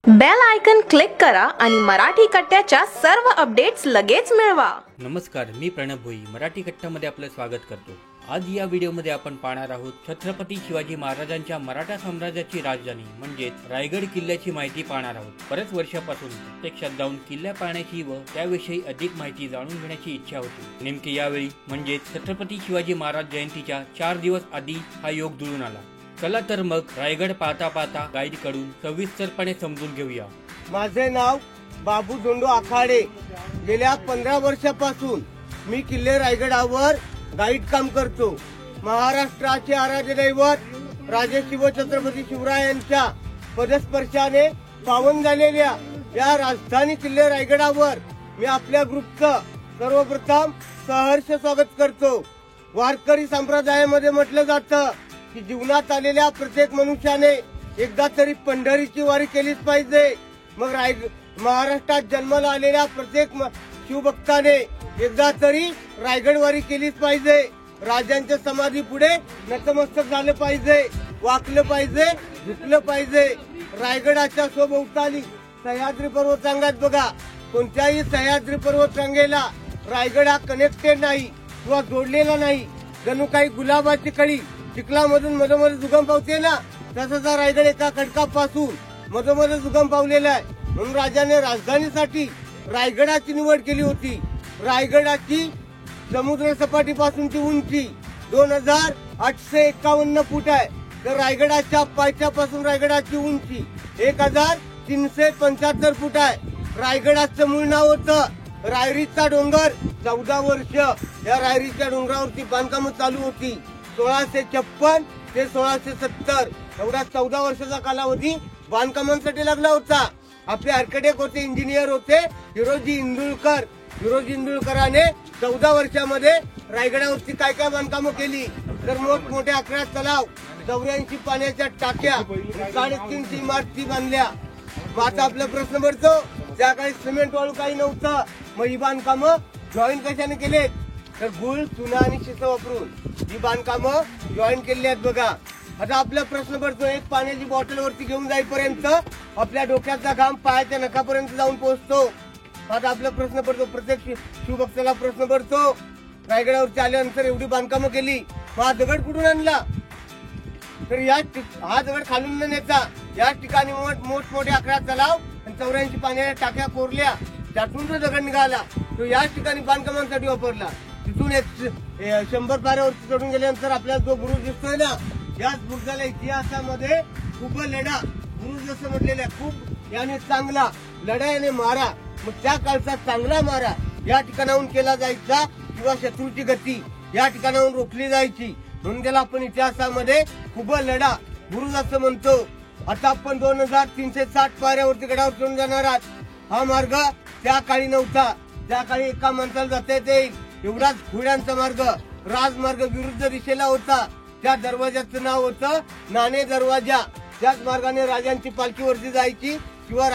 Bell icon click करा आणि मराठी कट्ट्याच्या सर्व अपडेट्स लगेच मिळवा। नमस्कार, मी प्रणव भोई मराठी कट्ट्यामध्ये आपलं स्वागत करतो। आज या व्हिडिओमध्ये आपण पाहणार आहोत छत्रपती शिवाजी महाराजांच्या मराठा साम्राज्याची राजधानी म्हणजेच रायगड किल्ल्याची माहिती पाहणार आहोत। बरेच वर्षापासून प्रत्यक्षात जाऊन किल्ला पाहण्याची व त्याविषयी अधिक माहिती जाणून घेण्याची इच्छा होती। नेमके यावेळी म्हणजेच छत्रपती शिवाजी महाराज जयंतीच्या 4 दिवस आधी हा योग जुळून आला। चला तर मग रायगड पाहता पाहता गाईड कडून सविस्तरपणे समजून घेऊया। माझे नाव बाबू धोंडो आखाडे। गेल्या 15 वर्षापासून मी किल्ले रायगडावर गाईड काम करतो। महाराष्ट्राचे आराध्य दैवत राजे शिवछत्रपती शिवरायांच्या पदस्पर्शाने पावन झालेल्या या राजधानी किल्ले रायगडावर मी आपल्या ग्रुपचं सर्वप्रथम सहर्ष स्वागत करतो। वारकरी संप्रदायामध्ये म्हटलं जातं की जीवनात आलेल्या प्रत्येक मनुष्याने एकदा तरी पंढरीची वारी केलीच पाहिजे। मग महाराष्ट्रात जन्माला आलेल्या प्रत्येक शिवभक्ताने एकदा तरी रायगड वारी केलीच पाहिजे। राजांच्या समाधी पुढे नतमस्तक झालं पाहिजे, वाकलं पाहिजे, झुकलं पाहिजे। रायगडाच्या सोभोवताली सह्याद्री पर्वतरांगात बघा, कोणत्याही सह्याद्री पर्वतरांगेला रायगड हा कनेक्टेड नाही किंवा जोडलेला नाही। जणू काही गुलाबाची कळी चिखलामधून मधोमध जुगम पावते ना, तसंच रायगड एका खडकापासून मधोमध जुगम पावलेला आहे। म्हणून राजाने राजधानीसाठी रायगडाची निवड केली होती। रायगडाची समुद्र सपाटीपासूनची उंची 2851 फूट आहे, तर रायगडाच्या पायथ्यापासून रायगडाची उंची 1375 फूट आहे। रायगडाचं मूळ नाव होतं रायरीचा डोंगर। 14 वर्ष या रायरीच्या डोंगरावरती बांधकाम चालू होती। 1656 ते 1670 एवढा 14 वर्षाचा कालावधी बांधकामांसाठी लागला होता। आपले आर्किटेक्ट होते, इंजिनियर होते हिरोजी इंदुलकर। हिरोजी इंदुलकराने 14 वर्षामध्ये रायगडावरती काय काय बांधकामं केली तर मोठमोठे 11 तलाव, 84 पाण्याच्या टाक्या, 350 इमारती बांधल्या। आता आपला प्रश्न पडतो, त्या काळी सिमेंट वाळू काही नव्हतं, मग ही बांधकामं जॉईन कशाने केलेत तर गुळ, चुना आणि शिस वापरून ही बांधकामं जॉईन केली आहेत बघा। आता आपला प्रश्न पडतो, एक पाण्याची बॉटल वरती घेऊन जाईपर्यंत आपल्या डोक्याचा घाम पायाच्या नखापर्यंत जाऊन पोहोचतो। आता आपला प्रश्न पडतो, प्रत्येक शिवभक्ताला प्रश्न पडतो, रायगडावरती आल्यानंतर एवढी बांधकामं केली, हा दगड कुठून आणला तर हा दगड खालून न नेता या ठिकाणी मोठमोठे 11 तलाव आणि 84 पाण्याच्या टाक्या कोरल्या, त्यातून जो दगड निघाला तो याच ठिकाणी बांधकामांसाठी वापरला। तिथून 100 पाऱ्यावरती चढून गेल्यानंतर आपल्याला जो बुरुज दिसतोय ना, याच बुरुजाला इतिहासामध्ये खूप लढा बुरुज असं म्हटलेलं आहे। खूप याने चांगला लढा याने मारा, मग त्या काळचा चांगला मारा या ठिकाणाहून केला जायचा किंवा शत्रूची गती या ठिकाणाहून रोखली जायची, म्हणून त्याला आपण इतिहासामध्ये खूप लढा बुरुज असं म्हणतो। आता आपण 2360 पाऱ्यावरती गडावर चढून जाणार आहात। हा मार्ग त्या काळी नव्हता, त्या काळी एका माणसाला जाता येईल एवढाच घोड्यांचा मार्ग, राजमार्ग विरुद्ध दिशेला होता। त्या दरवाजाचं नाव होतं नाणे दरवाजा। त्याच मार्गाने राजांची पालखी वरती जायची किंवा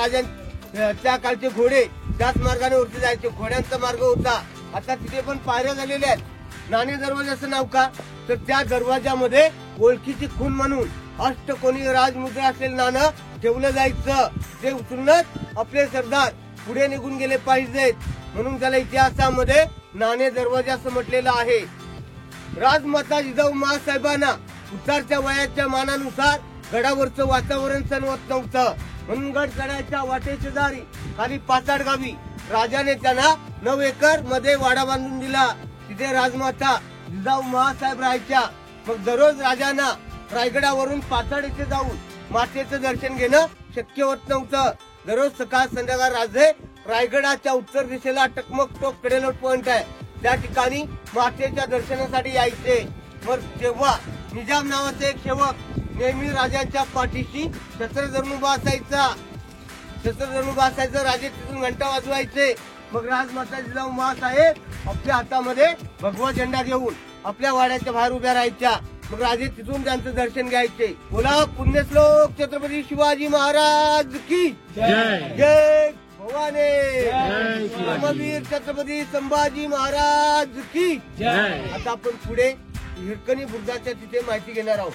त्या काळचे घोडे त्याच मार्गाने वरती जायचे, घोड्यांचा मार्ग होता। आता तिथे पण पायऱ्या झालेल्या आहेत। नाणे दरवाजाचं नाव का तर त्या दरवाजामध्ये ओळखीची खून म्हणून अष्टकोनी राजमुद्रा असलेलं नाणं ठेवलं जायचं, ते उचलूनच आपले सरदार पुढे निघून गेले पाहिजेत, म्हणून त्याला इतिहासामध्ये नाणे दरवाजा असं म्हटलेलं आहे। राजमाता जिजाऊ महासाहेबांना उतारच्या वयाच्या मानानुसार गडावरचं वातावरण सणवत नव्हतं, म्हणून गड चढायच्या वाटेच्या दारी खाली पाचाड गावी राजाने त्यांना 9 एकर मध्ये वाडा बांधून दिला। तिथे राजमाता जिजाऊ महासाहेब राहायच्या। मग दररोज राजांना रायगडावरून पाचाड येथे जाऊन मातेचं दर्शन घेणं शक्य होत नव्हतं। दररोज सकाळ संध्याकाळ राजे रायगडाच्या उत्तर दिशेला टकमक टोक कडेलोट पॉइंट आहे, त्या ठिकाणी मातेच्या दर्शनासाठी यायचे। मग तेव्हा निजाम नावाचा एक सेवक नेहमी राजांच्या पाठीशी शस्त्र धरून उभा असायचा। शस्त्र धरून उभा असायचं, राजे तिथून घंटा वाजवायचे। मग राजमाता जिजाऊ महासाहेब आपल्या हातामध्ये भगवा झेंडा घेऊन आपल्या वाड्याच्या बाहेर उभ्या राहायच्या। मग राजे तिथून त्यांचं दर्शन घ्यायचे। बोला पुण्यश्लोक छत्रपती शिवाजी महाराज की जय, जय भवानी, धर्मवीर छत्रपती संभाजी महाराज की जय। आता आपण पुढे हिरकणी बुरुजाच्या तिथे माहिती घेणार आहोत।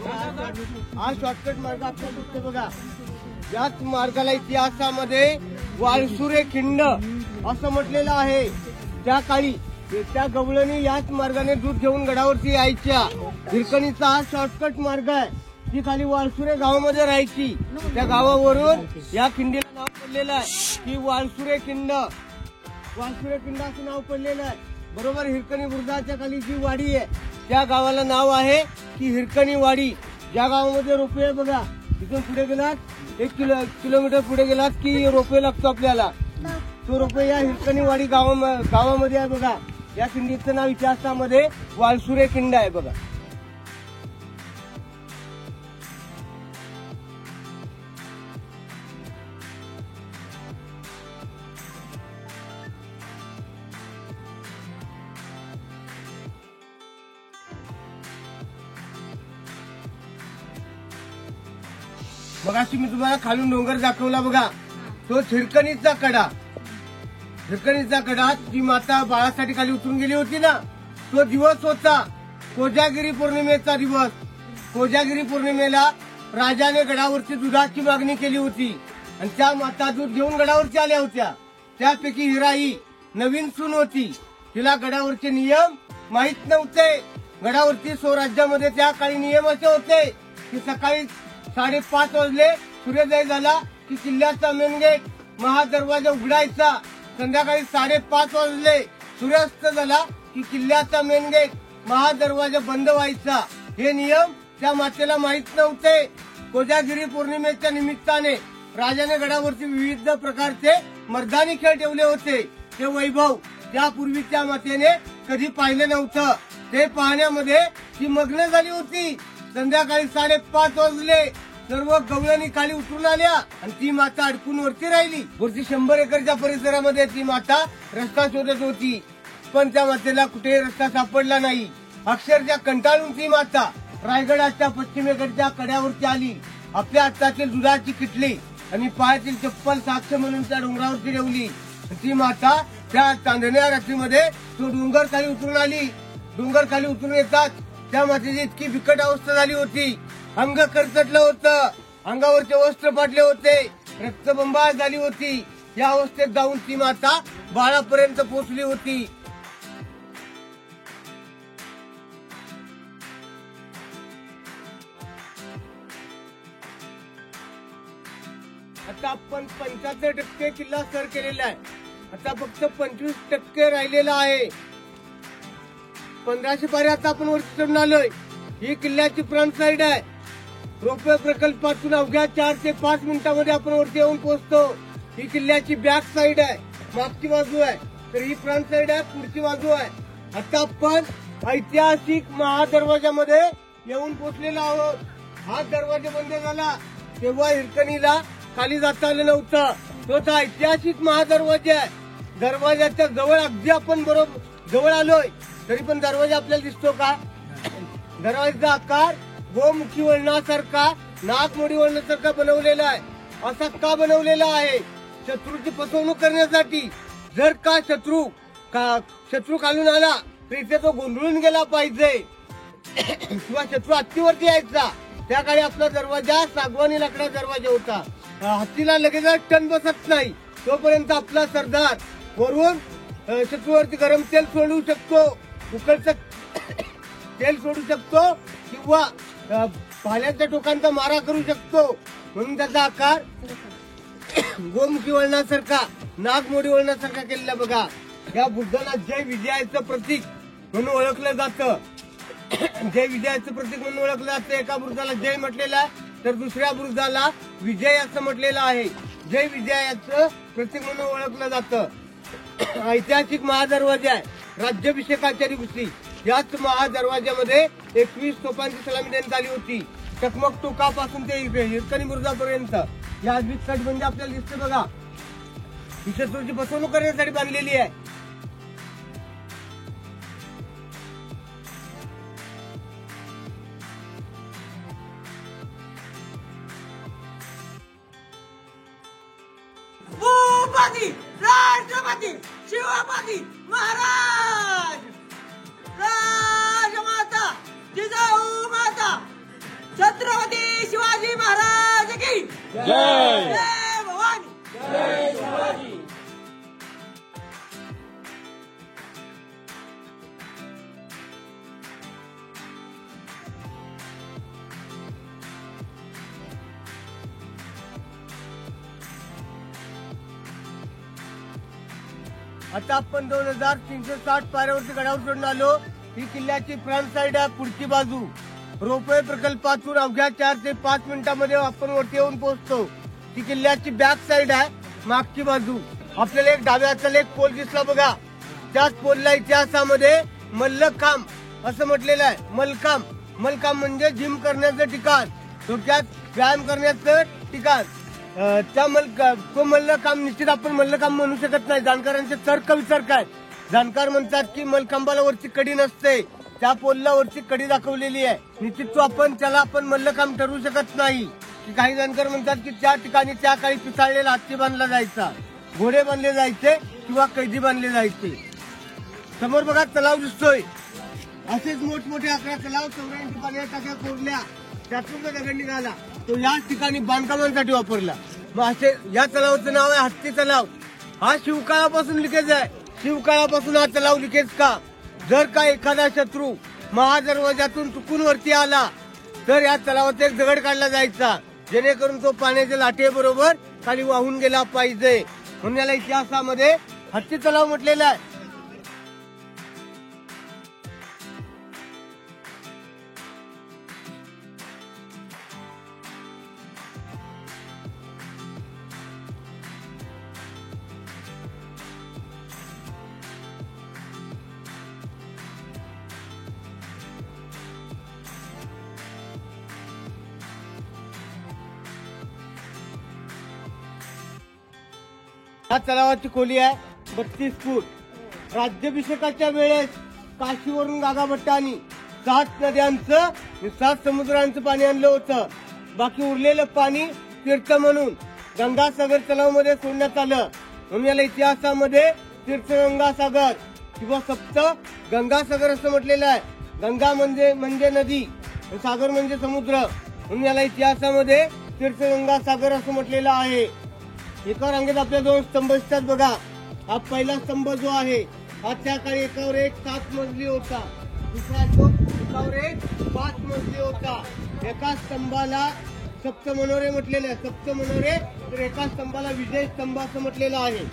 हा शॉर्टकट मार्ग आपल्याला दिसतो बघा. याच मार्गाला इतिहासामध्ये वाळसुरे खिंड असं म्हटलेलं आहे. त्या काळी त्या गवळणी याच मार्गाने दूध घेऊन गडावरती यायच्या. हिरकणीचा हा शॉर्टकट मार्ग आहे. ती खाली वाळसुरे गावामध्ये राहायची. त्या गावावरून या खिंडीला नाव पडलेलं आहे की वाळसुरे खिंड. वाळसुरे खिंड असं नाव पडलेलं आहे. बरोबर हिरकणी बुरुजाच्या खाली जी वाडी आहे त्या गावाला नाव आहे की हिरकणी वाडी. ज्या गावामध्ये रोपवे आहे बघा, तिथून पुढे गेलात 1 किलोमीटर पुढे गेलात की रोपवे लागतो आपल्याला. तो रोपवे या हिरकणी वाडी गावामध्ये आहे बघा. या खिंडीचं नाव इतिहासामध्ये वाळसुरे खिंड आहे बघा. मगाशी मी तुम्हाला खालून डोंगर दाखवला बघा, तो हिरकणीचा कडा. हिरकणीचा कडा जी माता बाळासाठी खाली उतरून गेली होती ना, तो दिवस होता कोजागिरी पौर्णिमेचा दिवस. कोजागिरी पौर्णिमेला राजाने गडावरती दुधाची मागणी केली होती आणि त्या माता दूध घेऊन गडावरती आल्या होत्या. त्यापैकी हिराई नवीन सून होती. तिला गडावरचे नियम माहित नव्हते. गडावरती स्वराज्यामध्ये त्या काळी नियम असे होते की सकाळी 5:30 वाजले सूर्योदय झाला की किल्ल्याचा मेन गेट महादरवाजा उघडायचा. संध्याकाळी 5:30 वाजले सूर्यास्त झाला की किल्ल्याचा मेन गेट महादरवाजा बंद व्हायचा. हे नियम त्या मातेला माहित नव्हते. कोजागिरी पौर्णिमेच्या निमित्ताने राजाने गडावरती विविध प्रकारचे मर्दानी खेळ ठेवले होते. ते वैभव त्यापूर्वीच्या मातेने कधी पाहिलं नव्हतं. ते पाहण्यामध्ये ती मग्न झाली होती. संध्याकाळी 5:30 वाजले. सर्व गवळणी खाली उतरून आल्या आणि ती माता अडकून वरती राहिली. वरती 100 एकरच्या परिसरामध्ये ती माता रस्ता शोधत होती, पण त्या मातेला कुठे रस्ता सापडला नाही. अक्षरशः कंटाळून ती माता रायगडाच्या पश्चिमेकडच्या कड्यावरती आली. आपल्या हातातील दुधाची किटली आणि पायातील चप्पल साक्ष म्हणून त्या डोंगरावरती ठेवली. ती माता त्या चांदण्या रात्रीमध्ये तो डोंगर खाली उतरून आली. डोंगर खाली उतरून येतात त्या मातेची इतकी बिकट अवस्था झाली होती. अंग करचटलं होतं, अंगावरचे वस्त्र फाटले होते, रक्तबंबाळ झाली होती. या अवस्थेत जाऊन ती माता बाळापर्यंत पोहोचली होती. आता आपण 75% किल्ला सर केलेला आहे. आता फक्त 25% राहिलेला आहे. 1500 पायऱ्या आता आपण वरती चढून आलोय. ही किल्ल्याची फ्रंट साइड आहे. रोपवे प्रकल्पातून अवघ्या 4 ते 5 मिनिटांमध्ये आपण वरती येऊन पोहोचतो. ही किल्ल्याची बॅक साइड आहे, मागची बाजू आहे. तर ही फ्रंट साइड आहे, पुढची बाजू आहे. आता आपण ऐतिहासिक महादरवाजामध्ये येऊन पोहोचलेलो आहोत. हा दरवाजा बंद झाला तेव्हा हिरकणीला खाली जाता आलं नव्हतं. तो ऐतिहासिक महादरवाजा आहे. दरवाजाच्या जवळ अगदी आपण बरोबर जवळ आलोय तरी पण दरवाजा आपल्याला दिसतो का? दरवाजाचा आकार गोमुखी वळणासारखा, नागमोडी वळणासारखा बनवलेला आहे. असा का बनवलेला आहे? शत्रूची फसवणूक करण्यासाठी. जर का शत्रू खालून आला तर इथे तो गोंधळून गेला पाहिजे किंवा शत्रू हत्तीवरती यायचा. त्या काळी आपला दरवाजा सागवानी लाकडा दरवाजा होता. हत्तीला लगेच टन बसत नाही. तोपर्यंत आपला सरदार वरून शत्रूवरती गरम तेल सोडू शकतो, उकळचं तेल सोडू शकतो किंवा भाल्याच्या टोकांचा मारा करू शकतो. म्हणून त्याचा आकार गोमुखी वळणासारखा, नागमोडी वळणासारखा केलेला बघा. या बुद्धाला जय विजयाचं प्रतीक म्हणून ओळखलं जातं. जय विजयाचं प्रतीक म्हणून ओळखलं जातं. एका बुरुजाला जय म्हटलेला आहे तर दुसऱ्या बुरुजाला विजय असं म्हटलेलं आहे. जय विजयाचं प्रतीक म्हणून ओळखलं जातं. ऐतिहासिक महादरवाजा आहे. राज्याभिषेकाच्या दिवशी याच महादरवाज्यामध्ये 21 तोफांची सलामी देण्यात आली होती. टकमक टोकापासून ते हिरकणी बुरुजापर्यंत. या आधीच तटबंदी आपल्याला दिसते बघा. ही शत्रूची फसवणूक करण्यासाठी बांधलेली आहे. राष्ट्रपती शिवपती महाराज, राजमाता जिजाऊ माता, छत्रपती शिवाजी महाराज की जय भवानी. आता आपण 2360 पायऱ्यावरती गडावर चढून आलो. ही किल्ल्याची फ्रंट साइड आहे, पुढची बाजू. रोपवे प्रकल्पातून अवघ्या 4 ते 5 मिनिटांमध्ये आपण वरती येऊन पोहोचतो. ती किल्ल्याची बॅक साइड आहे, मागची बाजू. आपल्याला एक डाव्या हाताला एक पोल दिसला बघा. त्याच पोलला इतिहासामध्ये मल्लखांब असं म्हटलेलं आहे. मल्लखांब म्हणजे जिम करण्याचं ठिकाण, थोडक्यात व्यायाम करण्याचं ठिकाण. तो मल्लखांब निश्चित आपण मल्लखांब म्हणू शकत नाही. जाणकारांचे तर्कवितर्क आहेत. जाणकार म्हणतात की मल्लखांबाला वरची कडी नसते, त्या पोलला वरची कडी दाखवलेली आहे. निश्चित तो त्याला आपण मल्लखांब ठरवू शकत नाही. काही जाणकार म्हणतात की त्या ठिकाणी त्या काळी पिसाळलेला हत्ती बांधला जायचा, घोडे बांधले जायचे किंवा कैदी बांधले जायचे. समोर बघा तलाव दिसतोय. असेच मोठमोठे 11 तलाव, 84 पाण्याच्या टाक्या कोरल्या, त्यातून दगड निघाला. तो याच ठिकाणी बांधकामांसाठी वापरला. मग असे या तलावाचं नाव आहे हत्ती तलाव. हा शिवकाळापासून लिकेज आहे. शिवकाळापासून हा तलाव लिकेज का? जर का एखादा शत्रू महादरवाजातून चुकून वरती आला तर या तलावात एक दगड काढला जायचा, जेणेकरून तो पाण्याच्या लाटेबरोबर खाली वाहून गेला पाहिजे. म्हणून याला इतिहासामध्ये हत्ती तलाव म्हटलेला आहे. या तलावाची खोली आहे 32 फूट. राज्याभिषेकाच्या वेळेस काशीवरून गागाभट्टांनी 7 नद्यांचं आणि 7 समुद्रांचं पाणी आणलं होतं. बाकी उरलेलं पाणी तीर्थ म्हणून गंगासागर तलावामध्ये सोडण्यात आलं. म्हणून याला इतिहासामध्ये तीर्थगंगासागर किंवा सप्त गंगासागर असं म्हटलेलं आहे. गंगा म्हणजे नदी, सागर म्हणजे समुद्र, म्हणून याला इतिहासामध्ये तीर्थगंगासागर असं म्हटलेलं आहे. एका रांगेत आपल्या 2 स्तंभ दिसतात बघा. हा पहिला स्तंभ जो आहे हा त्या काळी एकावर एक 7 मजली होता. दुसरा तो एकावर एक 5 मजली होता. एका स्तंभाला सप्त मनोरे म्हटलेले आहे. सप्त मनोरे, तर एका स्तंभाला विजय स्तंभ असं म्हटलेलं आहे.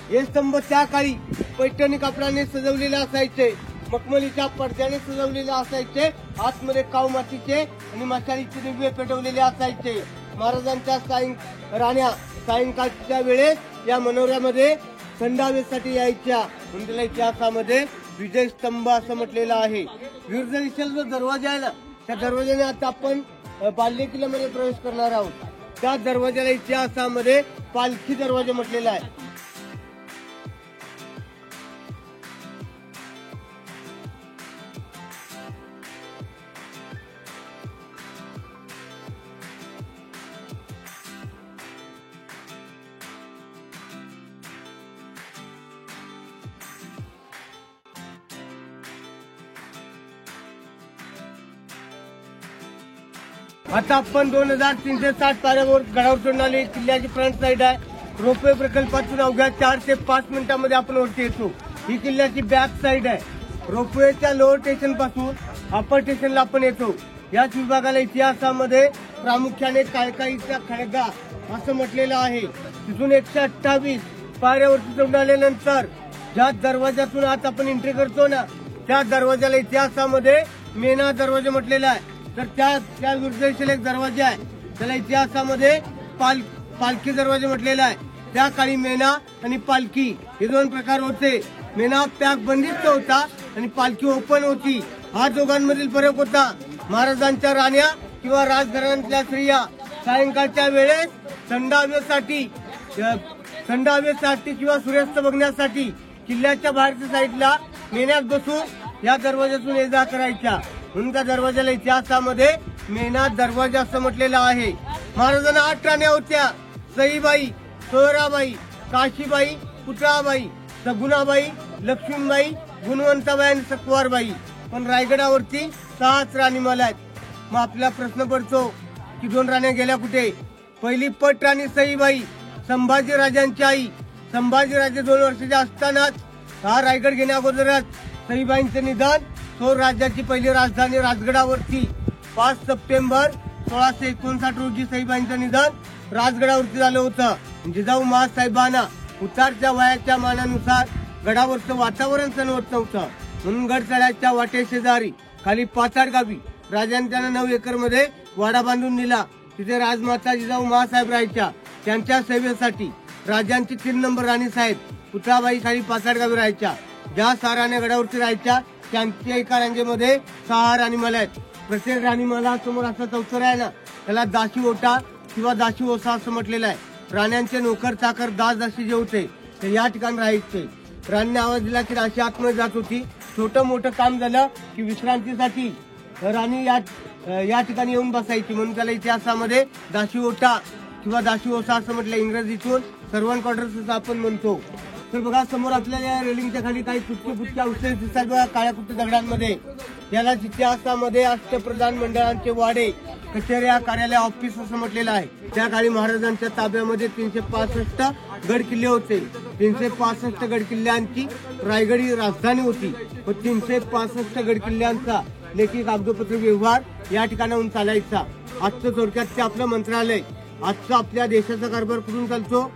हे स्तंभ त्या काळी पैठणी कापडाने सजवलेले असायचे, मखमलीच्या पडद्याने सजवलेले असायचे. आतमध्ये काव मातीचे आणि मशालीचे दिवे पेटवलेले असायचे. महाराजांच्या राण्या सायंकाळच्या वेळेस या मनोऱ्यामध्ये थंडावेसाठी यायच्या, म्हणून त्याला इतिहासामध्ये विजय स्तंभ असं म्हटलेलं आहे. विरुद्ध दिशेला जो दरवाजा आहे ना, त्या दरवाजाने आता आपण बाल्य किल्ल्यामध्ये प्रवेश करणार आहोत. त्या दरवाजाला इतिहासामध्ये पालखी दरवाजा म्हटलेला आहे. आता आपण 2360 पायऱ्यावर गडावर चढून आले. किल्ल्याची फ्रंट साइड आहे. रोपवे प्रकल्पातून अवघ्या 4 ते 5 मिनिटांमध्ये आपण वरती येतो. ही किल्ल्याची बॅक साइड आहे. रोपवेच्या लोअर स्टेशन पासून अप्पर स्टेशनला आपण येतो. याच विभागाला इतिहासामध्ये प्रामुख्याने काळकाईचा खळगा असं म्हटलेलं आहे. तिथून 128 पायऱ्यावरती चढून आल्यानंतर ज्या दरवाजातून आत आपण एंट्री करतो ना, त्या दरवाजाला इतिहासामध्ये मेना दरवाजा म्हटलेला आहे. तर त्या विरुद्ध दिशेला एक दरवाजा आहे, त्याला इतिहासामध्ये पालखी दरवाजा म्हटलेला आहे. त्या काळी मेना आणि पालखी हे 2 प्रकार होते. मेना पॅक बंदिस्त होता आणि पालखी ओपन होती. हा दोघांमधील फरक होता. महाराजांच्या राण्या किंवा राजघराण्यातल्या स्त्रिया सायंकाळच्या वेळेस थंड हवेसाठी किंवा सूर्यास्त बघण्यासाठी किल्ल्याच्या बाहेरच्या साईडला मेन्यात बसून या दरवाजातून ये जा करायच्या. म्हणून त्या दरवाजाला इतिहासामध्ये मेना दरवाजा असं म्हटलेलं आहे. महाराजांना 8 राण्या होत्या. सईबाई, सोयराबाई, काशीबाई, पुतळाबाई, सगुणाबाई, लक्ष्मीबाई, गुणवंताबाई आणि सकवारबाई. पण रायगडावरती 6 राणीमाला आहेत. मग आपला प्रश्न पडतो की 2 राण्या गेल्या कुठे? पहिली पट राणी सईबाई, संभाजी राजांची आई. संभाजीराजे 2 वर्षाचे असतानाच हा रायगड घेण्या अगोदरच सईबाईंचं निधन. तो राज्याची पहिली राजधानी राजगडावरती 5 सप्टेंबर 1659 रोजी सईबाईंचं निधन राजगडावरती झालं होतं. जिजाऊ महासाहेबांना उतारच्या वयाच्या मानानुसार गडावरचं वातावरण सणवत नव्हतं, म्हणून गड चढायच्या वाटे शेजारी खाली पाचाड गावी राजांनी त्यांना 9 एकर मध्ये वाडा बांधून दिला. तिथे राजमाता जिजाऊ महासाहेब राहायच्या. त्यांच्या सेवेसाठी राजांची 3 नंबर राणी साहेब पुतळाबाई खाली पाचाड गावी राहायच्या. ज्या 6 राण्या गडावरती राहायच्या त्यांच्या एका रांगेमध्ये 6 राणीमाला आहेत. प्रत्येक राणीमाला समोर असा चौथरा आहे ना, त्याला दाशी ओटा किंवा दाशी ओसा असं म्हटलेलं आहे. राण्यांचे नोकर चाकर दास दासी जे होते ते या ठिकाणी राहायचे. राणीने आवाज दिला की दासी आतमध्ये जात होती. छोटं मोठं काम झालं की विश्रांतीसाठी राणी या ठिकाणी येऊन बसायची, म्हणून त्याला इतिहासामध्ये दाशी ओटा किंवा दाशी ओसा असं म्हटलं. इंग्रजीतून सर्वंट क्वार्टर्स असं आपण म्हणतो. तर बघा समोर आपल्याला या रेलिंगच्या खाली काही पुटके अवशेष दिसतात बघा, काळ्या कुट्ट दगडांमध्ये. याला इतिहासामध्ये अष्टप्रधान मंडळांचे वाडे, कचेऱ्या, कार्यालय, ऑफिस असं म्हटलेलं आहे. त्या काळी महाराजांच्या ताब्यामध्ये 365 गड किल्ले होते. 365 गड किल्ल्यांची रायगड ही राजधानी होती. व 365 गड किल्ल्यांचा लेखी कागदोपत्र व्यवहार या ठिकाणाहून चालायचा. आजचं थोडक्यात ते आपलं मंत्रालय. आजचा आपल्या देशाचा कारभार कुठून चालतो?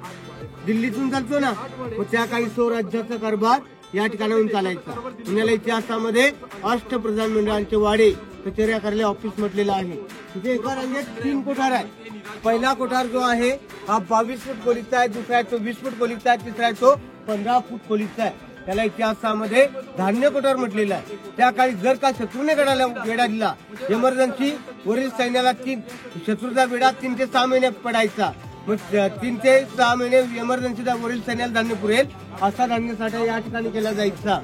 दिल्लीतून चालतो ना. मग त्या काही स्वराज्याचा कारभार या ठिकाणाहून चालायचा. पुण्याला इतिहासामध्ये अष्टप्रधान मंडळांचे वाडे, कचेऱ्या, कार्यालय, ऑफिस म्हटलेलं आहे. तिथे एका रांगेत 3 कोठार आहे. पहिला कोठार जो आहे हा 22 फूट खोलीचा आहे, दुसरा आहे तो 20 फूट खोलीचा आहे, तिसरा आहे तो 15 फूट खोलीचा आहे. त्याला इतिहासामध्ये धान्य कोठार म्हटलेलं आहे. त्या काळी जर का शत्रूने गडाला वेढा दिला, इमर्जन्सी वरील सैन्याला शत्रूचा वेढा 3 ते 6 महिने पडायचा. मग 3 ते 6 महिने इमर्जन्सीचा वरील सैन्याला धान्य पुरेल असा धान्यसाठा या ठिकाणी केला जायचा.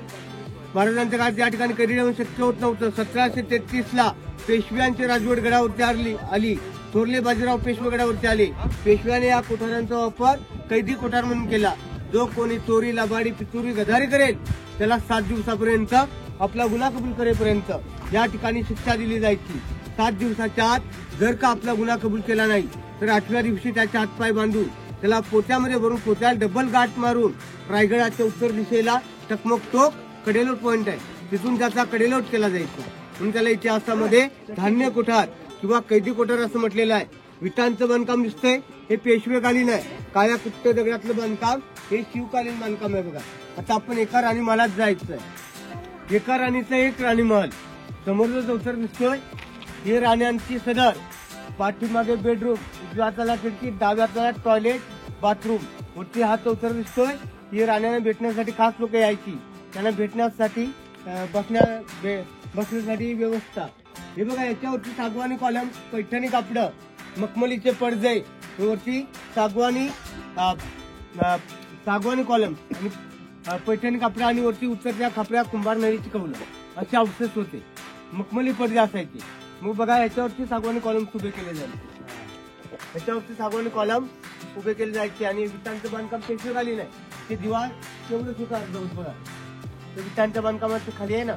महाराजांच्या काळात या ठिकाणी कधी येऊन शक्य होत नव्हतं. 1733 ला पेशव्यांची राजवट गडावरती आली. थोरले बाजीराव पेशवे गडावरती आले. पेशव्याने या कोठारांचा वापर कैदी कोठार म्हणून केला. जो कोणी चोरी, लबाडी, पितुरी, गदारी करेल त्याला 7 दिवसापर्यंत आपला गुन्हा कबूल करेपर्यंत या ठिकाणी शिक्षा दिली जायची. 7 दिवसाच्या आत जर का आपला गुन्हा कबूल केला नाही तर 8व्या दिवशी त्याचे हातपाय बांधून त्याला पोत्यामध्ये भरून पोत्याला डबल गाठ मारून रायगडाच्या उत्तर दिशेला टकमक टोक कडेलोट पॉइंट आहे, तिथून त्याचा कडेलोट केला जायचा. म्हणून त्याला इतिहासामध्ये धान्य कोठार किंवा कैदी कोठार असं म्हटलेलं आहे. विटांचं बांधकाम दिसतंय हे पेशवेकालीन आहे. काळ्या कुट्ट दगडातलं बांधकाम हे शिवकालीन बांधकाम आहे. बघा आता आपण एका राणीमहालात जायचंय. एका राणीचं एक राणीमहल. समोरचं चौथर दिसतोय हे राण्यांची सदर. पाठीमागे बेडरूम, उजव्या हाताला खिडकी, डाव्या हाताला टॉयलेट, बाथरूम. वरती हा चौथर दिसतोय ही राण्यांना भेटण्यासाठी खास लोक यायची. त्यांना भेटण्यासाठी बसण्यासाठी व्यवस्था. हे बघा याच्यावरती सागवानी कॉलम, पैठणी कापड, मखमलीचे पडदे, वरती सागवानी कॉलम आणि पैठणी कापड आणि वरती उत्तरच्या खापऱ्या कुंभार नळीची कौलं असे अवशेष होते. मखमली पडदे असायचे. मग बघा याच्यावरती सागवानी कॉलम उभे केले जायचे. याच्यावरती सागवानी कॉलम उभे केले जायचे आणि विटांचं बांधकाम पेशवेकालीन आहे. ते दिवाळ तेवढंच होतं बघा. ते विटांच्या बांधकामाचं खाली आहे ना,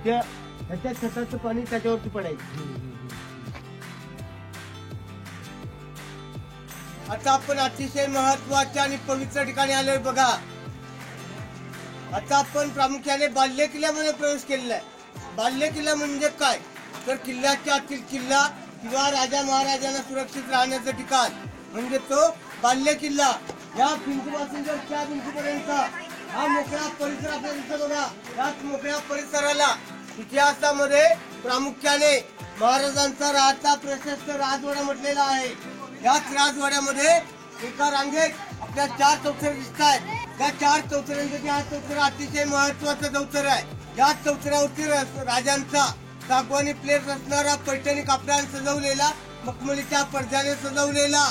त्याच्या छताचं पाणी त्याच्यावरती पडायचं. आता आपण अतिशय महत्वाच्या आणि पवित्र ठिकाणी आलोय बघा. आता आपण प्रामुख्याने बाल्य किल्ल्यामध्ये प्रवेश केलेला आहे. बाल्य किल्ला म्हणजे काय तर किल्ल्याच्या आतील किल्ला किंवा राजा महाराजांना सुरक्षित राहण्याचं ठिकाण म्हणजे तो बाल्य किल्ला. या भिंतीपासून जर त्या भिंतीपर्यंत हा मोकळा परिसर आपल्याला दिसतो बघा. याच मोकळ्या परिसराला इतिहासामध्ये प्रामुख्याने महाराजांचा राहता प्रशस्त राजवाडा म्हटलेला आहे. याच राजवाड्यामध्ये एका रांगेत आपल्या 4 चौथरे दिसत आहेत. त्या 4 चौथऱ्यांपैकी हा चौथरा अतिशय महत्वाचा चौथरा आहे. या चौथऱ्यावरती राजांचा सागवानी प्लेट असणारा पैठणी कापडाने सजवलेला, मखमलीच्या पडद्याने सजवलेला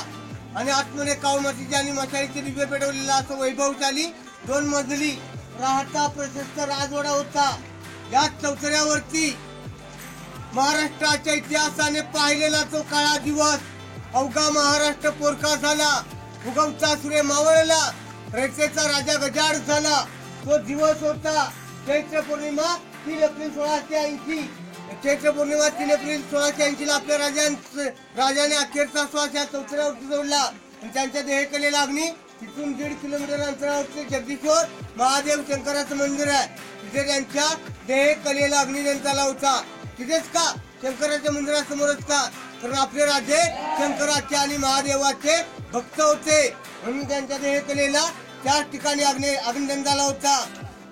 आणि आतमध्ये कावमातीची आणि मशालीचे दिवे पेटवलेला असं वैभवशाली 2 मजली राहता प्रशस्त राजवाडा होता. या चौथऱ्यावरती महाराष्ट्राच्या इतिहासाने पाहिलेला तो काळा दिवस, अवघा महाराष्ट्र पोरका झाला, उगवता सूर्य मावळला, रयतेचा राजा गजाड झाला. तो दिवस होता चैत्र पौर्णिमा 3 एप्रिल 1680. चैत्र पौर्णिमा 3 एप्रिल 1680 ला आपल्या राजाने अखेरचा श्वास या चौथऱ्यावरती सोडला आणि त्यांच्या देहकलेला अग्नी तिथून 1.5 किलोमीटर अंतरावरती जगदीश्वर महादेव शंकराचं मंदिर आहे. तिथे त्यांच्या देहकलेला अग्नी त्यांचा होता. तिथेच का शंकराच्या मंदिरासमोरच का, कारण आपले राजे शंकराचे आणि महादेवाचे भक्त होते म्हणून त्यांच्या देहकलेला त्याच ठिकाणी अग्निदंडाला होता.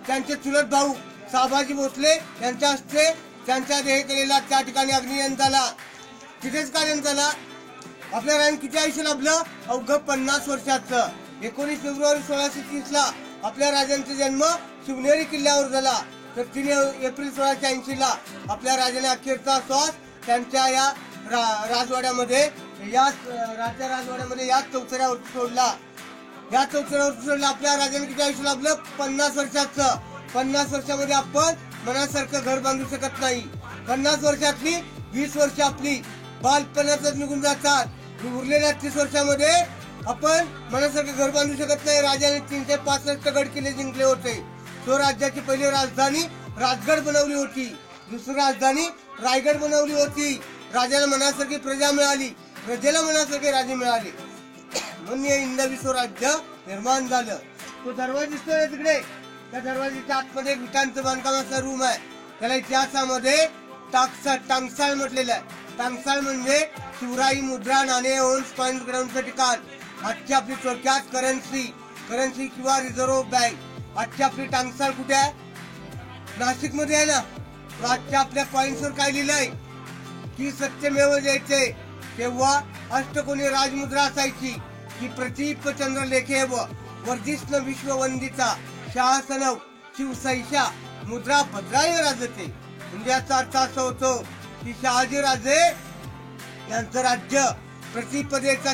त्यांचे चुलत भाऊ साबाजी भोसले यांच्या हस्ते त्यांच्या देहकलेला त्या ठिकाणी अग्निदंडाला. तिथेच का दंडाला आपल्या राजाने किती आयुष्य लाभलं? अवघं 50 वर्षाचं. 19 फेब्रुवारी 1630 ला आपल्या राजांचा जन्म शिवनेरी किल्ल्यावर झाला. तर 3 एप्रिल 1680 ला आपल्या राजाने अखेरचा श्वास त्यांच्या या राजवाड्यामध्ये याच चौथऱ्यावरती सोडला. या चौथऱ्यावरती सोडला. आपल्या राजाने किती आयुष्य लाभलं? 50 वर्षाचं. 50 वर्षामध्ये आपण मनासारखं घर बांधू शकत नाही. 50 वर्षातली 20 वर्ष आपली बालपणातच निघून जातात. उरलेल्या 30 वर्षामध्ये आपण मनासारखं घर बांधू शकत नाही. राजाने 365 गड किल्ले जिंकले होते. तो राज्याची पहिली राजधानी राजगड बनवली होती. दुसरी राजधानी रायगड बनवली होती. राजाला मनासारखी प्रजा मिळाली, प्रजेला मनासारखे राजे मिळाले म्हणून हे हिंदवी राज्य निर्माण झालं. तो दरवाजा दिसतोय तिकडे, त्या दरवाजाच्या आतमध्ये विटांचं बांधकामाचा रूम आहे. त्याला इतिहासामध्ये टांगसाळ म्हटलेलं आहे. टांगसाळ म्हणजे शिवराई मुद्रा, नाणे, ओन्स, कॉइन्स ग्राउंडचं ठिकाण. आजची आपली थोडक्यात करन्सी किंवा रिझर्व्ह बँक. आजची आपली टांगसाळ कुठे आहे? नाशिक मध्ये आहे ना. आजच्या आपल्या कॉइन्सवर काय लिहिलंय की सत्यमेव जयते. तेव्हा अष्टकोनी राजमुद्रा असायची की प्रतीप चंद्र लेखे व वर्धिष्ण विश्ववंदिता शासनव शिवसैषा मुद्रा भद्राय राजते. म्हणजे याचा अर्थ असा होतो की शहाजी राजे यांचं राज्य प्रतिपदेचा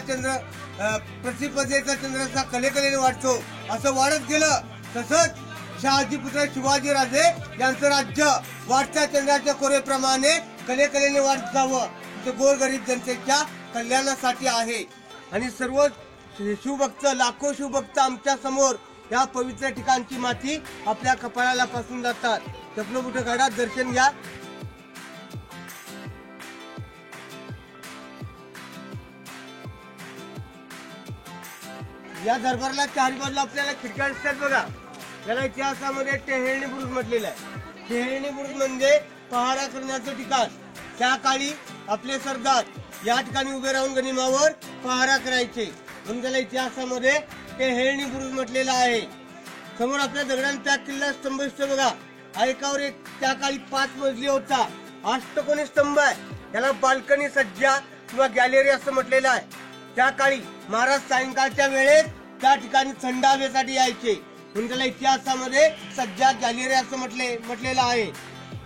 चंद्राचा कलेकलेने वाढतो असं वाढत गेलं. तसंच शहाजी पुत्र शिवाजी राजे यांचं राज्य वाढत्या चंद्राच्या कोरेप्रमाणे कलेकलेने वाढत जावं. ते गोरगरीब जनतेच्या कल्याणासाठी आहे. आणि सर्व शिवभक्त, लाखो शिवभक्त आमच्या समोर या पवित्र ठिकाणची माती आपल्या कपाळाला पासून जातात. चपलो बुट काढा, दर्शन घ्या. या दरबारला चारी बाजूला आपल्याला खिडक्या दिसतात बघा. त्याला इतिहासामध्ये टेहेळणी बुरुज म्हटलेलं आहे. टेहेळणी बुरुज म्हणजे पहारा करण्याचं ठिकाण. त्या काळी आपले सरदार या ठिकाणी उभे राहून गनिमावर पहारा करायचे म्हणून त्याला इतिहासामध्ये टेहेळणी बुरुज म्हटलेला आहे. समोर आपल्या दगडांनी त्या किल्ला स्तंभ दिसतो बघा. हा एकावर एक त्या काळी 5 मजली होता. अष्टकोनी स्तंभ आहे. त्याला बाल्कनी सज्जा किंवा गॅलरी असं म्हटलेलं आहे. त्या काळी महाराज सायंकाळच्या वेळेत त्या ठिकाणी थंड हवेसाठी यायचे म्हणून त्याला इतिहासामध्ये सज्जा गॅलरी असं म्हटलेलं आहे.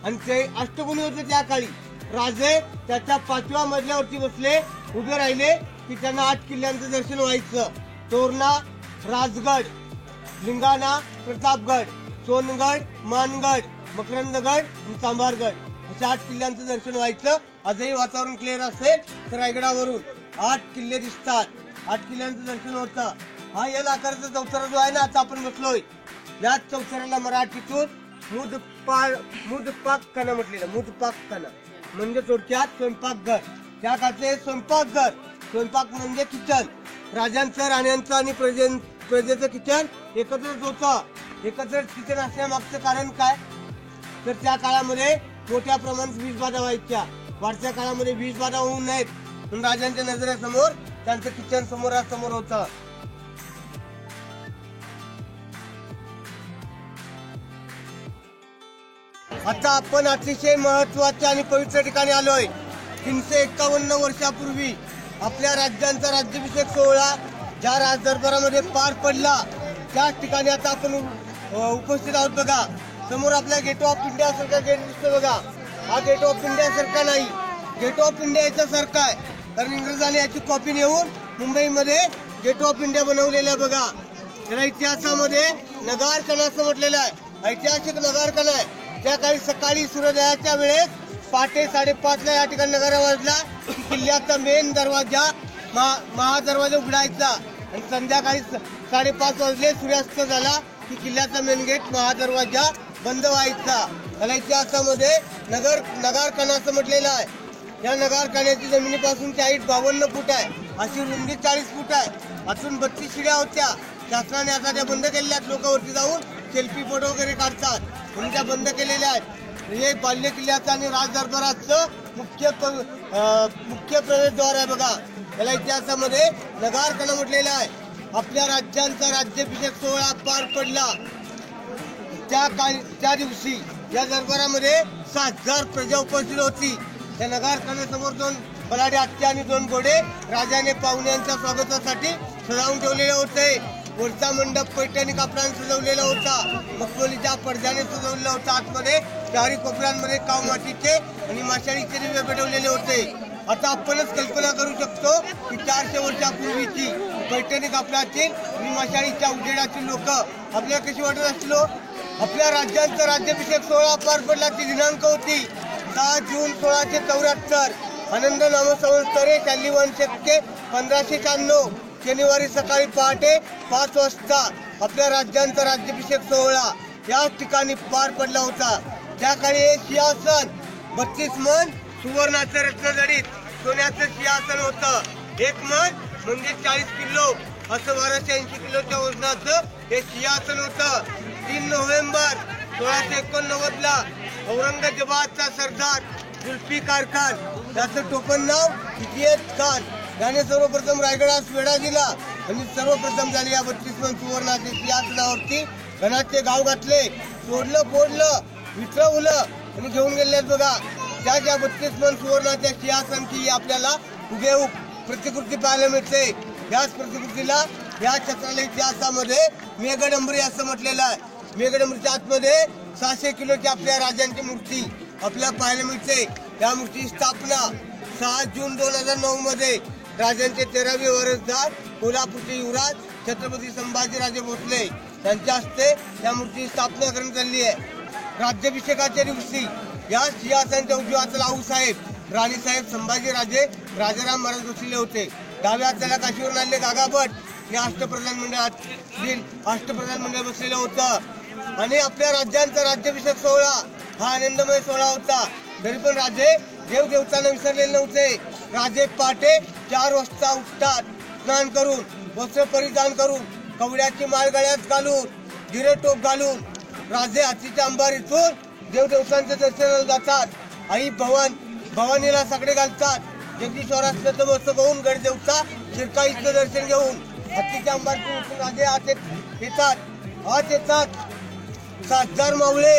आणि ते अष्टकोनी होते. त्या काळी राजे त्याच्या 5व्या मजल्यावरती बसले, उभे राहिले की त्यांना 8 किल्ल्यांचं दर्शन व्हायचं. तोरणा, राजगड, लिंगाणा, प्रतापगड, सोनगड, मानगड, मकरंदगड आणि चांभारगड अशा 8 किल्ल्यांचं दर्शन व्हायचं. आजही वातावरण क्लिअर असेल तर रायगडावरून 8 किल्ले दिसतात. 8 किल्ल्यांचं दर्शन होतं. हा एल आकाराचा चौथरा जो आहे ना, आता आपण बसलोय याच चौथऱ्याला मराठीतून मुदपाकखाना म्हटलेलं. मुदपाकखाना म्हणजे थोडक्यात स्वयंपाकघर. त्या काळचे स्वयंपाकघर, स्वयंपाक म्हणजे किचन. राजांचं, राण्यांचं आणि प्रजेचं किचन एकत्रच होतं. एकत्रच किचन असण्यामागचं कारण काय तर त्या काळामध्ये मोठ्या प्रमाणात वीजबाधा व्हायच्या. वाढत्या काळामध्ये वीजबाधा होऊ नयेत म्हणून राजांच्या नजरेसमोर त्यांचं किचन समोरासमोर होतं. आता आपण अतिशय महत्वाच्या आणि पवित्र ठिकाणी आलोय. 351 वर्षापूर्वी आपल्या राज्यांचा राज्याभिषेक सोहळा ज्या राजदरबारामध्ये पार पडला त्याच ठिकाणी आता आपण उपस्थित आहोत. बघा समोर आपल्या गेट ऑफ इंडिया सारखा गेट दिसतो बघा. हा गेट ऑफ इंडिया सारखा नाही, गेट ऑफ इंडिया याच्या सारखा आहे. कारण इंग्रजांनी याची कॉपी नेऊन मुंबईमध्ये गेट ऑफ इंडिया बनवलेला बघा. त्याला इतिहासामध्ये नगारखाना असं म्हटलेलं आहे. ऐतिहासिक नगारखाना आहे. त्या काळी सकाळी सूर्योदयाच्या वेळेस पहाटे 5:30 या ठिकाणी नगारा वाजला की किल्ल्याचा मेन दरवाजा महादरवाजा उघडायचा आणि संध्याकाळी 5:30 वाजले सूर्यास्त झाला की किल्ल्याचा मेन गेट महादरवाजा बंद व्हायचा. त्याला इतिहासामध्ये नगारखाना असं म्हटलेलं आहे. या नगारखान्याची जमिनीपासून 52 फूट आहे, अशी रुंदी 40 फूट आहे. अजून 32 शिड्या होत्या. शासनाने आता त्या बंद केलेल्या आहेत. लोक वरती जाऊन सेल्फी फोटो वगैरे काढतात म्हणून त्या बंद केलेल्या आहेत. हे बाल्य किल्ल्याचं आणि राजदरबाराचं मुख्य प्रवेशद्वार आहे बघा. त्याला इतिहासामध्ये नगारखाना म्हटलेलं आहे. आपल्या राज्यांचा राज्याभिषेक सोहळा पार पडला त्या दिवशी या दरबारामध्ये 6000 प्रजा उपस्थित होती. त्या नगारखान्यासमोर 2 बलाढ्य हत्ती आणि 2 घोडे राजाने पाहुण्यांच्या स्वागतासाठी सजावून ठेवलेले होते. वरचा मंडप पैठणी कापडाने सजवलेला होता. मखमलीच्या पडद्याने सजवलेला होता. आतमध्ये चारी कोपऱ्यांमध्ये काव मातीचे आणि माशाळीचे दिवे पेटवलेले होते. आता आपणच कल्पना करू शकतो की 400 वर्षापूर्वीची पैठणी कापडातील आणि माशाळीच्या उजेडातील लोक आपल्याला कशी वाटत असलो. आपल्या राज्यांचा राज्याभिषेक सोहळा पार पडला. ती दिनांक होती 6 जून 1674. आनंद नाम संवत्सरे शालिवाहन शके 1596. शनिवारी सकाळी पहाटे 5 वाजता आपल्या राज्यांचा राज्याभिषेक सोहळा याच ठिकाणी पार पडला होता. त्या काळी हे सिंहासन 32 मन सुवर्णाचे रत्नजडित सोन्याचं सिंहासन होतं. 1 मन म्हणजे 40 किलो असं 1280 किलोच्या वजनाचं हे सिंहासन होतं. 3 नोव्हेंबर 1689 औरंगजेबाचा सरदार जुल्फिकार खान याचं टोपण नाव इतियत खान याने सर्वप्रथम रायगडास वेढा दिला आणि सर्वप्रथम झाले या 32 मन सुवर्णाच्या सिंहासनावरती घणाचे गाव घातले. सोडलं फोडलं वितरवलं आणि घेऊन गेले बघा. त्या 32 मन सुवर्णाच्या सिंहासनाची आपल्याला हुबेहूब प्रतिकृती पाहायला मिळते. याच प्रतिकृतीला या छत्राला इतिहासामध्ये मेघडंबरी असं म्हटलेलं आहे. मेघडंबरीच्या आतमध्ये 600 किलोची आपल्या राजांची मूर्ती आपल्याला पाहायला मिळते. या मूर्तीची स्थापना 6 जून 2009 मध्ये राजांचे 13वे वारसदार कोल्हापूरचे युवराज छत्रपती संभाजीराजे भोसले यांच्या हस्ते या मूर्तीची स्थापना करण्यात आली आहे. राज्याभिषेकाच्या दिवशी या सिंहासनाच्या उजव्या हाताला आऊसाहेब राणीसाहेब संभाजीराजे राजाराम महाराज बसलेले होते. डाव्या हाताला काशीवरून आलेले गागाभट हे अष्टप्रधान मंडळ बसलेलं होतं. आणि आपल्या राज्यांचा राज्याभिषेक सोहळा हा आनंदमय सोहळा होता. तरी पण राजे देवदेवतांना विसरलेले नव्हते. राजे पहाटे 4 वाजता उठतात. स्नान करून वस्त्र परिधान करून कवड्याची माळ गळ्यात घालून जिरे टोप घालून राजे हातीच्या अंबारीतून देवदेवतांच्या दर्शनाला जातात. आई भवानीला सगळे घालतात. जगदीश्वरास नतमस्तक होऊन गडदेवता शिरकाईचं दर्शन घेऊन हत्तीच्या अंबारीतून उठून राजे आत येतात. 6000 मावळे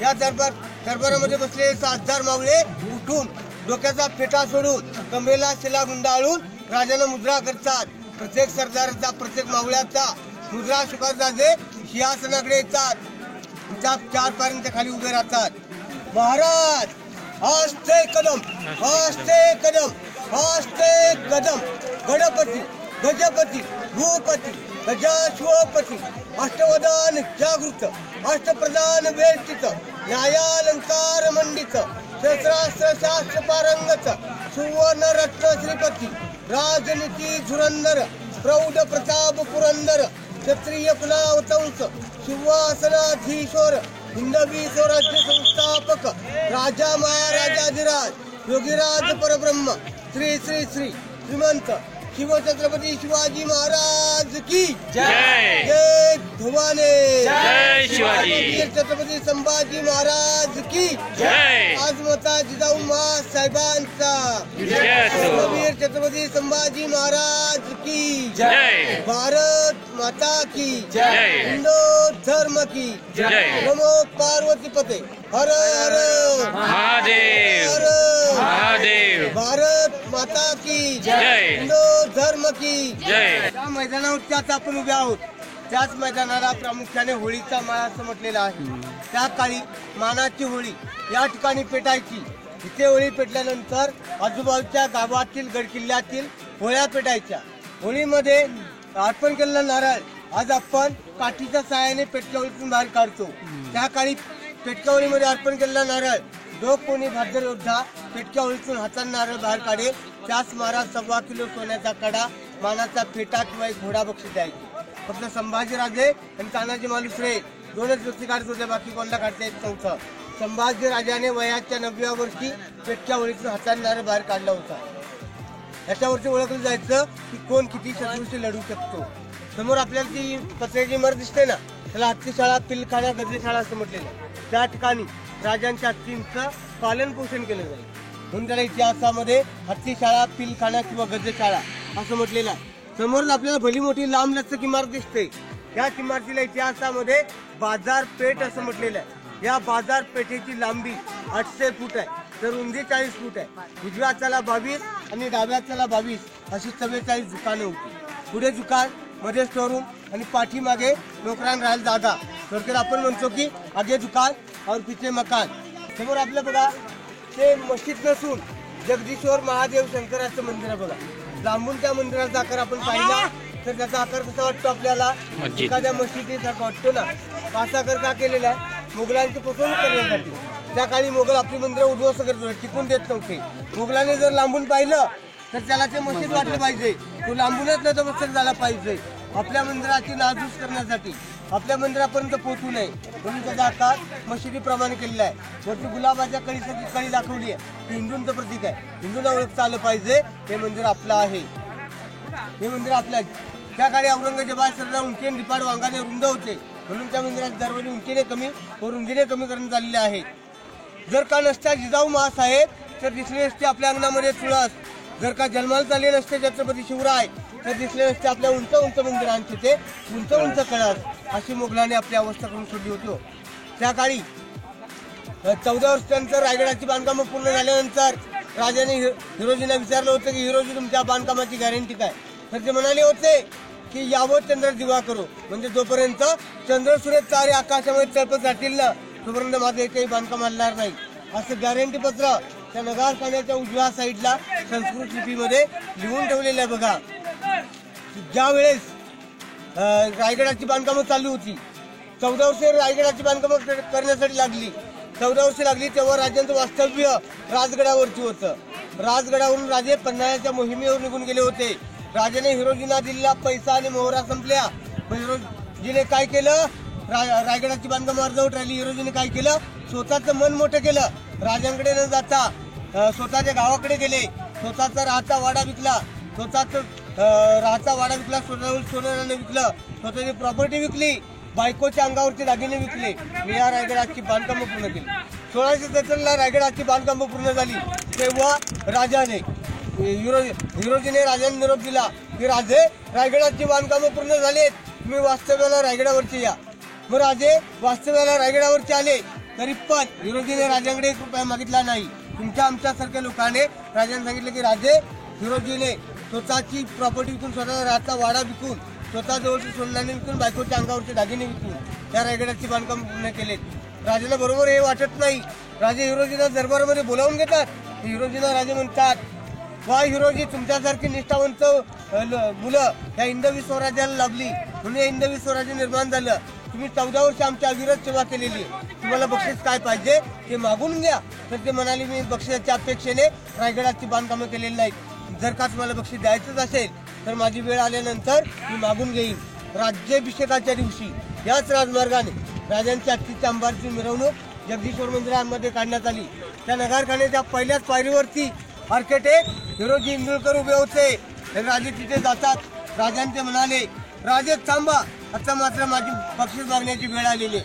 या दरबारामध्ये बसलेले 6000 मावळे उठून डोक्याचा फेटा सोडून कमरेला शिला गुंडाळून राजाला मुद्रा करतात. प्रत्येक सरदाराचा प्रत्येक मावळ्याचा मुद्रा स्वीकारत राजे सिंहासनाकडे येतात. 4 पायऱ्यांच्या खाली उभे राहतात. महाराज हस्ते कदम हस्ते कदम हस्ते कदम गणपती गजपती भूपती गजाश्वपती अष्टवदान जागृत अष्टप्रधान वेष्टित न्यायालंकार मंडित शस्त्रास्त्र शास्त्र पारंगत सुवर्ण रत्न श्रीपती राजनीती धुरंधर प्रौढ प्रताप पुरंदर क्षत्रिय कुलावतंस सिंहासनाधीश्वर हिंदवी स्वराज्य संस्थापक राजा महाराजाधिराज योगीराज परब्रह्म श्री श्री श्री श्रीमंत शिवछत्रपती शिवाजी महाराज की जय. जय भवानी जय शिवाजी. छत्रपती संभाजी महाराज की जय. आज माता जिजाऊ साहेबांचा वीर छत्रपती संभाजी महाराज की जय. भारत माता की जय. हिंदू धर्म की जय. नमो पार्वती पते हर हर महादेव हर महादेव. भारत माता की जय. हिंदू धर्म की जय. त्या मैदानावरती आता आपण उभे आहोत. त्याच मैदानाला प्रामुख्याने होळीचा माळ असं म्हटलेलं आहे. त्या काळी मानाची होळी या ठिकाणी पेटायची. इथे होळी पेटल्यानंतर आजूबाजूच्या गावातील गडकिल्ल्यातील होळ्या पेटायच्या. होळीमध्ये अर्पण केलेला नारळ आज आपण काठीच्या सहाय्याने पेटक्या होळीतून बाहेर काढतो. त्या काळी पेटक्या होळीमध्ये अर्पण केलेला नारळ जो कोणी बहादर योद्धा पेटक्या होळीतून हाताने नारळ बाहेर काढेल त्यास महाराज 1.25 किलो सोन्याचा कडा मानाचा फेटा किंवा एक घोडा बक्षीस द्यायची. फक्त संभाजीराजे आणि तानाजी मालुसरे 2च व्यक्ती काढत होते. बाकी कोणाला काढता येत नव्हतं. संभाजी राजाने वयाच्या 9व्या वर्षी पेटच्या ओळीतून हातांना बाहेर काढला होता. याच्यावरती ओळखलं जायचं की कोण किती शत्रूशी लढू शकतो. समोर आपल्याला ती पत्र्याची इमारत दिसते ना, त्याला हत्तीशाळा, पिलखाना, गजशाळा असं म्हटलेलं आहे. त्या ठिकाणी राजांच्या हत्तींचं पालन पोषण केलं जाईल म्हणून त्याला इतिहासामध्ये हत्तीशाळा, पिलखाना किंवा गजशाळा असं म्हटलेलं आहे. समोर आपल्याला भली मोठी लांब लचक इमारत दिसते. या इमारतीला इतिहासामध्ये बाजारपेठ असं म्हटलेलं आहे. या बाजारपेठेची लांबी 800 फूट आहे, तर रुंदी 40 फूट आहे. उजव्याच्याला 22 आणि डाव्याच्याला 22 अशी 44 दुकानं होती. पुढे दुकान, मध्ये स्टोरूम आणि पाठीमागे नोकरांना राहायला जागा. थोडक्यात आपण म्हणतो की आगे दुकान और पीछे मकान. समोर आपलं बघा ते मस्जिद नसून जगदीश्वर महादेव शंकराचं मंदिर आहे बघा. लांबून त्या मंदिराचा आकार आपण पाहिला तर त्याचा आकार कसा वाटतो आपल्याला, एखाद्या मस्जिदीसारखा वाटतो ना. असा आकार का केलेला आहे? मुघलांची फसवणूक करण्यासाठी. त्या काळी मुघल आपली मंदिरं उद्ध्वस्त करत होते, टिकून देत नव्हते. मुघलांनी जर लांबून पाहिलं तर त्याला ते मस्जिद वाटलं पाहिजे, तो लांबूनच नतमस्तक झाला पाहिजे. आपल्या मंदिराची नासधूस करण्यासाठी, आपल्या मंदिरापर्यंत पोहोचू नये म्हणून त्याचा आकार मशिदीप्रमाणे केलेला आहे. वरती गुलाबाच्या कळीसाठी कळी दाखवली आहे, ती हिंदूंचं प्रतीक आहे. हिंदूंना ओळखता आलं पाहिजे हे मंदिर आपलं आहे, हे मंदिर आपलं आहे. त्या काळी औरंगजेबाच्या सरदार उंचीने रिपाड वांगाने रुंद होते म्हणून त्या मंदिराची दरवाजे उंचीने कमी व रुंदीने कमी करण्यात आलेले आहे. जर का नसता जिजाऊ महासाहेब तर दिसले नसते आपल्या अंगणामध्ये तुळस. जर का जन्माला झाले नसते छत्रपती शिवराय तर दिसले नसते आपल्या उंच उंच मंदिरांचे ते उंच उंच कळस. अशी मुघलांनी आपली अवस्था करून सोडली होती. त्या काळी 14 वर्षांनंतर रायगडाची बांधकामं पूर्ण झाल्यानंतर राजाने हिरोजींना विचारलं होतं की हिरोजी तुमच्या बांधकामाची गॅरंटी काय? तर ते म्हणाले होते की यावं चंद्र दिवा करो, म्हणजे जोपर्यंत चंद्र सूर्य तारे आकाशामध्ये चळपत राहतील ना तोपर्यंत माझं एकही बांधकाम हलणार नाही असं गॅरंटी पत्र त्या नगारखान्याच्या उजव्या साईडला संस्कृत लिपीमध्ये लिहून ठेवलेलं आहे बघा. ज्या वेळेस रायगडाची बांधकामं चालू होती, 14 वर्षे रायगडाची बांधकामं करण्यासाठी लागली, 14 वर्षे लागली तेव्हा राजांचं वास्तव्य राजगडावरती होतं. राजगडावरून राजे पन्हाळ्याच्या मोहिमेवर निघून गेले होते. राजाने हिरोजींना दिलेला पैसा आणि मोहरा संपल्या. हिरोजीने काय केलं? रायगडाची बांधकाम अर्धवट राहिली. हिरोजीने काय केलं? स्वतःचं मन मोठं केलं. राजांकडे न जाता स्वतःच्या गावाकडे गेले. स्वतःचा राहाचा वाडा विकला, राहाचा वाडा विकला, स्वतःहून सोनं विकलं, स्वतःची प्रॉपर्टी विकली, बायकोच्या अंगावरचे दागिने विकले. या रायगडाची बांधकामं पूर्ण केली. 1673 रायगडाची बांधकामं पूर्ण झाली. तेव्हा राजाने हिरोजीने राजाने निरोप दिला की राजे रायगडाची बांधकामं पूर्ण झालीत, तुम्ही वास्तव्याला रायगडावरती या. मग राजे वास्तव्याला रायगडावरती आले तरी पण हिरोजीने राजांकडे 1 रुपया मागितला नाही. तुमच्या आमच्यासारख्या लोकांनी राजांना सांगितलं की राजे हिरोजीने स्वतःची प्रॉपर्टी विकून, स्वतःचा राहाचा वाडा विकून, स्वतःजवळची सोनाने विकून, बायकोच्या अंगावरचे दागिने विकून त्या रायगडाची बांधकाम पूर्ण केलेत. राजाला बरोबर हे वाटत नाही. राजे हिरोजींना दरबारामध्ये बोलावून घेतात. हिरोजींना राजे म्हणतात, वा हिरोजी तुमच्यासारखी निष्ठावंत मुलं या हिंदवी स्वराज्याला लाभली म्हणून या हिंदवी स्वराज्य निर्माण झालं. तुम्ही 14 वर्ष आमची अविरत सेवा केलेली, तुम्हाला बक्षीस काय पाहिजे ते मागून घ्या. तर ते म्हणाले मी बक्षिसाच्या अपेक्षेने रायगडाची बांधकामं केलेली नाहीत. जर का तुम्हाला बक्षीस द्यायचंच असेल तर माझी वेळ आल्यानंतर मी मागून घेईन. राज्याभिषेकाच्या दिवशी याच राजमार्गाने राजांच्या हत्तीच्या अंबारची मिरवणूक जगदीश्वर मंदिरामध्ये काढण्यात आली. त्या नगारखान्याच्या पहिल्याच पायरीवरती आर्किटेक्ट हिरोजी इंदुलकर उभे होते. राजे तिथे जातात. राजांचे म्हणाले, राजे थांबा, आता मात्र माझी बक्षीस मागण्याची वेळ आलेली.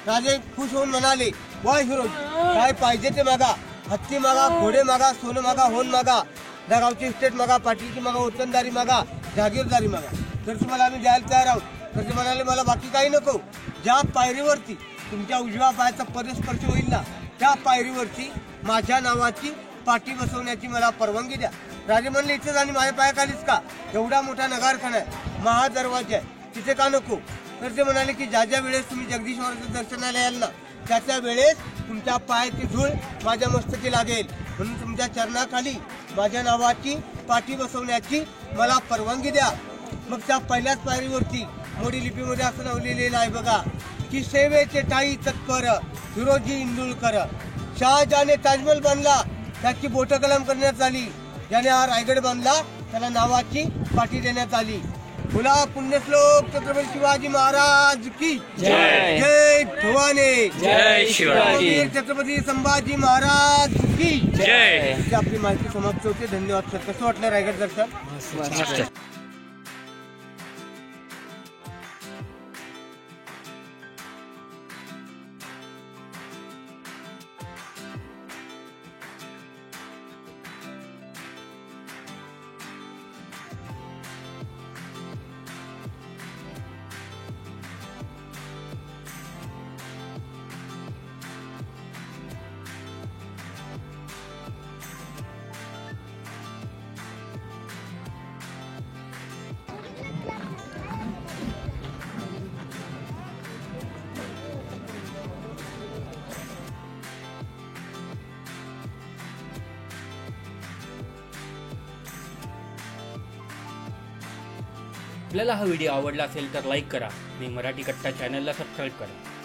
राजे खुश होऊन म्हणाले, वा हिरोजी काय पाहिजे ते मागा, हत्ती मागा, घोडे मागा, सोनं मागा, होन मागा, गावची इस्टेट मागा, पाटीलची मागा, ओतनदारी मागा, जागीरदारी मागा, तर तुम्हाला आम्ही द्यायला तयार आहोत. तर ते म्हणाले मला बाकी काही नको, ज्या पायरीवरती तुमच्या उजव्या पायाचा पदस्पर्श होईल ना त्या पायरीवरती माझ्या नावाची पाटी बसवण्याची मला परवानगी द्या. राजे म्हणले इथेच आणि माझ्या पायाखालीच का? एवढा मोठा नगारखाना आहे, महादरवाजा आहे, तिथे का नको? तर ते म्हणाले की ज्या ज्या वेळेस तुम्ही जगदीश्वराच्या दर्शनाला याल ना त्या त्या वेळेस तुमच्या पायाची धूळ माझ्या मस्तकी लागेल म्हणून तुमच्या चरणाखाली माझ्या नावाची पाटी बसवण्याची मला परवानगी द्या. मग त्या पहिल्याच पायरीवरती मोडी लिपीमध्ये असं नाव लिहिलेलं आहे बघा की सेवेचे ठाई तत्पर हिरोजी इंदुलकर. शहाजहाने ताजमहल बांधला त्याची बोटकलम करण्यात आली. ज्याने हा रायगड बांधला त्याला नावाची पाटी देण्यात आली. बोला पुण्यश्लोक छत्रपती शिवाजी महाराज की जय. जय भवानी. जय शिवाजी. छत्रपती संभाजी महाराज की जय. आपली माहिती समाप्त होते. धन्यवाद सर. कसं वाटलं रायगड दर्शन? मस्त. आपल्याला हा व्हिडिओ आवडला असेल तर लाईक करा आणि मराठी कट्टा चॅनलला सबस्क्राईब करा.